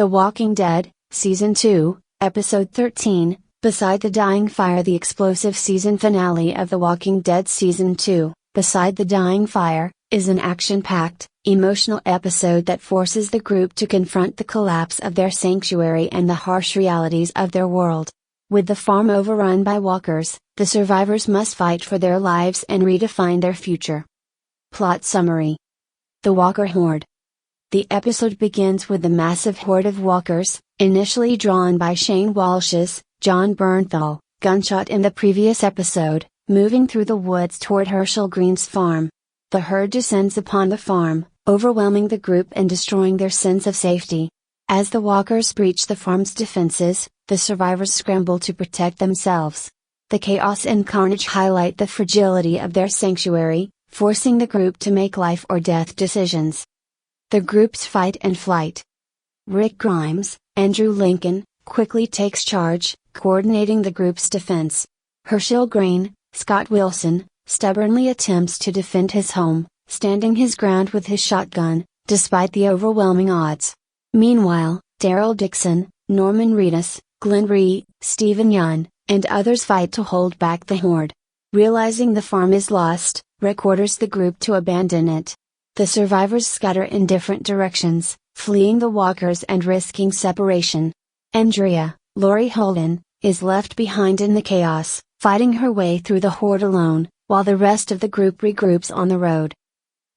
The Walking Dead, Season 2, Episode 13, Beside the Dying Fire. The explosive season finale of The Walking Dead Season 2, Beside the Dying Fire, is an action-packed, emotional episode that forces the group to confront the collapse of their sanctuary and the harsh realities of their world. With the farm overrun by walkers, the survivors must fight for their lives and redefine their future. Plot summary. The Walker Horde. The episode begins with the massive horde of walkers, initially drawn by Shane Walsh's Jon Bernthal gunshot in the previous episode, moving through the woods toward Hershel Greene's farm. The herd descends upon the farm, overwhelming the group and destroying their sense of safety. As the walkers breach the farm's defenses, the survivors scramble to protect themselves. The chaos and carnage highlight the fragility of their sanctuary, forcing the group to make life or death decisions. The group's fight and flight. Rick Grimes, Andrew Lincoln, quickly takes charge, coordinating the group's defense. Hershel Greene, Scott Wilson, stubbornly attempts to defend his home, standing his ground with his shotgun, despite the overwhelming odds. Meanwhile, Daryl Dixon, Norman Reedus, Glenn Rhee, Stephen Yeun, and others fight to hold back the horde. Realizing the farm is lost, Rick orders the group to abandon it. The survivors scatter in different directions, fleeing the walkers and risking separation. Andrea, Laurie Holden, is left behind in the chaos, fighting her way through the horde alone, while the rest of the group regroups on the road.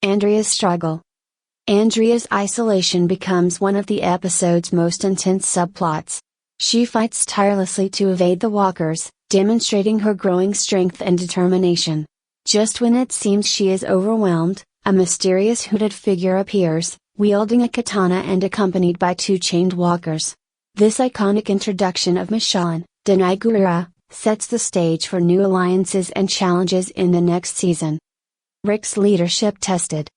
Andrea's struggle. Andrea's isolation becomes one of the episode's most intense subplots. She fights tirelessly to evade the walkers, demonstrating her growing strength and determination. Just when it seems she is overwhelmed, a mysterious hooded figure appears, wielding a katana and accompanied by two chained walkers. This iconic introduction of Michonne, Danai Gurira, sets the stage for new alliances and challenges in the next season. Rick's leadership tested.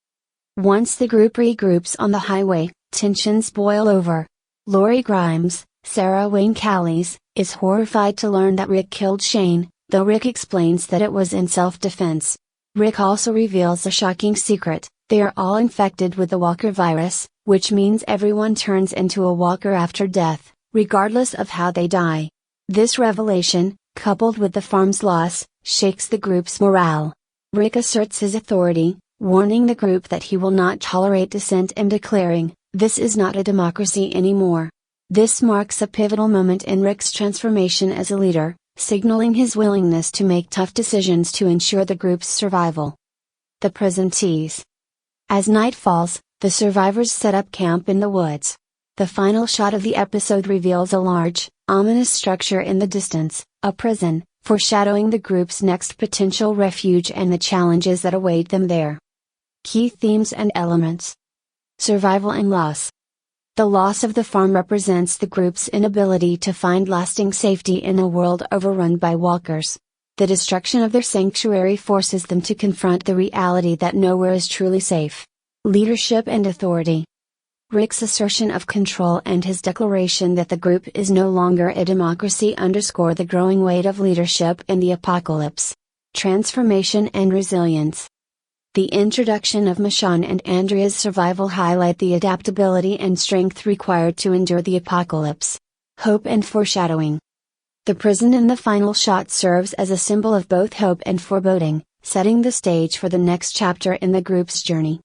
Once the group regroups on the highway, tensions boil over. Laurie Grimes, Sarah Wayne Callies, is horrified to learn that Rick killed Shane, though Rick explains that it was in self-defense. Rick also reveals a shocking secret: they are all infected with the Walker virus, which means everyone turns into a walker after death, regardless of how they die. This revelation, coupled with the farm's loss, shakes the group's morale. Rick asserts his authority, warning the group that he will not tolerate dissent and declaring, "This is not a democracy anymore." This marks a pivotal moment in Rick's transformation as a leader, signaling his willingness to make tough decisions to ensure the group's survival. The Prison Tease. As night falls, the survivors set up camp in the woods. The final shot of the episode reveals a large, ominous structure in the distance, a prison, foreshadowing the group's next potential refuge and the challenges that await them there. Key themes and elements. Survival and loss. The loss of the farm represents the group's inability to find lasting safety in a world overrun by walkers. The destruction of their sanctuary forces them to confront the reality that nowhere is truly safe. Leadership and authority. Rick's assertion of control and his declaration that the group is no longer a democracy underscore the growing weight of leadership in the apocalypse. Transformation and resilience. The introduction of Michonne and Andrea's survival highlight the adaptability and strength required to endure the apocalypse. Hope and foreshadowing. The prison in the final shot serves as a symbol of both hope and foreboding, setting the stage for the next chapter in the group's journey.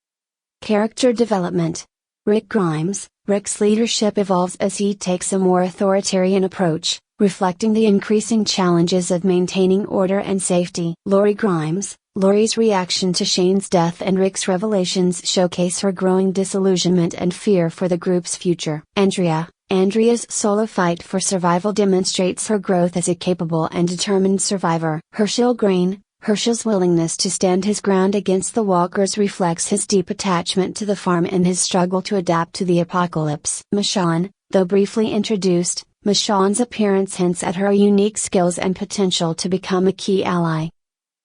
Character development. Rick Grimes. Rick's leadership evolves as he takes a more authoritarian approach, reflecting the increasing challenges of maintaining order and safety. Laurie Grimes. Laurie's reaction to Shane's death and Rick's revelations showcase her growing disillusionment and fear for the group's future. Andrea's solo fight for survival demonstrates her growth as a capable and determined survivor. Hershel Greene. Hershel's willingness to stand his ground against the walkers reflects his deep attachment to the farm and his struggle to adapt to the apocalypse. Michonne. Though briefly introduced, Michonne's appearance hints at her unique skills and potential to become a key ally.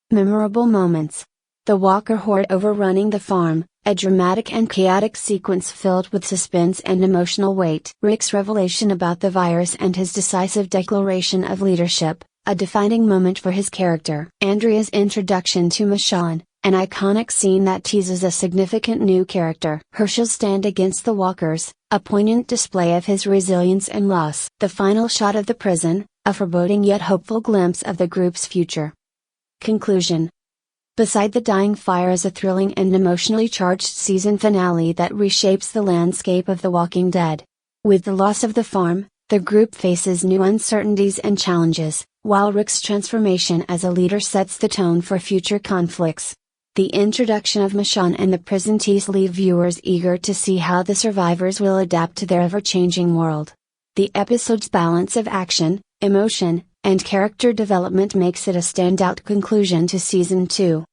Memorable moments. The Walker Horde overrunning the farm, a dramatic and chaotic sequence filled with suspense and emotional weight. Rick's revelation about the virus and his decisive declaration of leadership, a defining moment for his character. Andrea's introduction to Michonne, An iconic scene that teases a significant new character. Hershel's stand against the walkers, a poignant display of his resilience and loss. The final shot of the prison, a foreboding yet hopeful glimpse of the group's future. Conclusion. Beside the Dying Fire is a thrilling and emotionally charged season finale that reshapes the landscape of The Walking Dead. With the loss of the farm, the group faces new uncertainties and challenges, while Rick's transformation as a leader sets the tone for future conflicts. The introduction of Michonne and the Prison Tease leave viewers eager to see how the survivors will adapt to their ever-changing world. The episode's balance of action, emotion, and character development makes it a standout conclusion to Season 2.